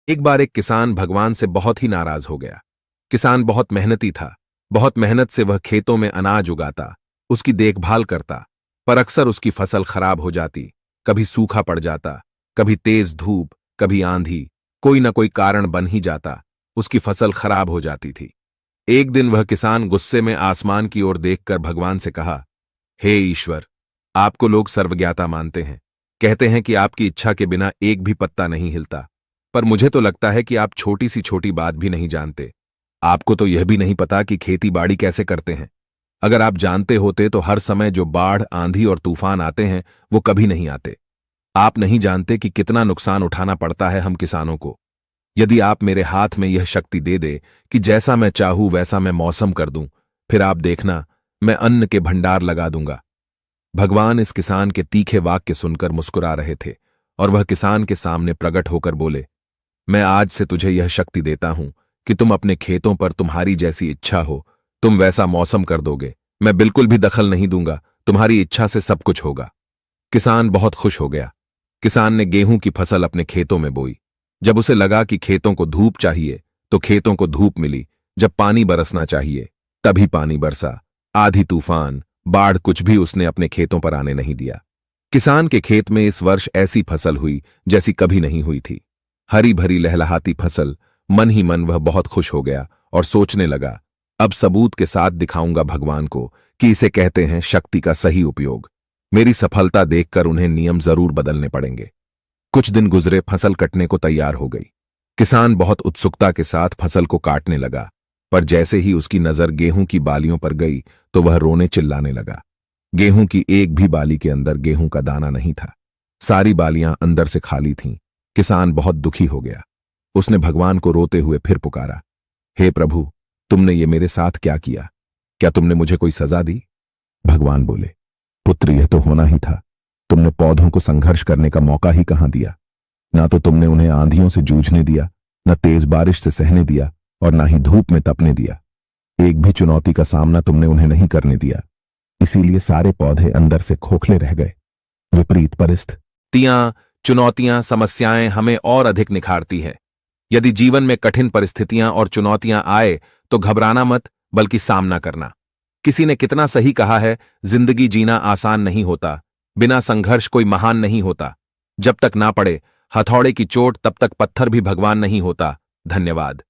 एक बार एक किसान भगवान से बहुत ही नाराज हो गया। किसान बहुत मेहनती था। बहुत मेहनत से वह खेतों में अनाज उगाता, उसकी देखभाल करता, पर अक्सर उसकी फसल खराब हो जाती। कभी सूखा पड़ जाता, कभी तेज धूप, कभी आंधी, कोई न कोई कारण बन ही जाता, उसकी फसल खराब हो जाती थी। एक दिन वह किसान गुस्से में आसमान की ओर देखकर भगवान से कहा, हे ईश्वर, आपको लोग सर्वज्ञाता मानते हैं, कहते हैं कि आपकी इच्छा के बिना एक भी पत्ता नहीं हिलता, पर मुझे तो लगता है कि आप छोटी सी छोटी बात भी नहीं जानते। आपको तो यह भी नहीं पता कि खेती बाड़ी कैसे करते हैं। अगर आप जानते होते तो हर समय जो बाढ़, आंधी और तूफान आते हैं वो कभी नहीं आते। आप नहीं जानते कि कितना नुकसान उठाना पड़ता है हम किसानों को। यदि आप मेरे हाथ में यह शक्ति दे दे कि जैसा मैं चाहूं वैसा मैं मौसम कर दूं, फिर आप देखना, मैं अन्न के भंडार लगा दूंगा। भगवान इस किसान के तीखे वाक्य सुनकर मुस्कुरा रहे थे और वह किसान के सामने प्रकट होकर बोले, मैं आज से तुझे यह शक्ति देता हूं कि तुम अपने खेतों पर तुम्हारी जैसी इच्छा हो तुम वैसा मौसम कर दोगे। मैं बिल्कुल भी दखल नहीं दूंगा, तुम्हारी इच्छा से सब कुछ होगा। किसान बहुत खुश हो गया। किसान ने गेहूं की फसल अपने खेतों में बोई। जब उसे लगा कि खेतों को धूप चाहिए तो खेतों को धूप मिली। जब पानी बरसना चाहिए तभी पानी बरसा। आधी, तूफान, बाढ़, कुछ भी उसने अपने खेतों पर आने नहीं दिया। किसान के खेत में इस वर्ष ऐसी फसल हुई जैसी कभी नहीं हुई थी। हरी भरी लहलहाती फसल। मन ही मन वह बहुत खुश हो गया और सोचने लगा, अब सबूत के साथ दिखाऊंगा भगवान को कि इसे कहते हैं शक्ति का सही उपयोग। मेरी सफलता देखकर उन्हें नियम जरूर बदलने पड़ेंगे। कुछ दिन गुजरे, फसल कटने को तैयार हो गई। किसान बहुत उत्सुकता के साथ फसल को काटने लगा, पर जैसे ही उसकी नजर गेहूं की बालियों पर गई तो वह रोने चिल्लाने लगा। गेहूं की एक भी बाली के अंदर गेहूं का दाना नहीं था। सारी बालियां अंदर से खाली थीं। किसान बहुत दुखी हो गया। उसने भगवान को रोते हुए फिर पुकारा, हे प्रभु, तुमने ये मेरे साथ क्या किया? क्या तुमने मुझे कोई सजा दी? भगवान बोले, पुत्र, यह तो होना ही था। तुमने पौधों को संघर्ष करने का मौका ही कहां दिया। ना तो तुमने उन्हें आंधियों से जूझने दिया, न तेज बारिश से सहने दिया, और ना ही धूप में तपने दिया। एक भी चुनौती का सामना तुमने उन्हें नहीं करने दिया। इसीलिए सारे पौधे अंदर से खोखले रह गए। विपरीत परिस्थितियां, चुनौतियां, समस्याएं हमें और अधिक निखारती है। यदि जीवन में कठिन परिस्थितियां और चुनौतियां आए तो घबराना मत, बल्कि सामना करना। किसी ने कितना सही कहा है, जिंदगी जीना आसान नहीं होता, बिना संघर्ष कोई महान नहीं होता। जब तक ना पड़े हथौड़े की चोट तब तक पत्थर भी भगवान नहीं होता। धन्यवाद।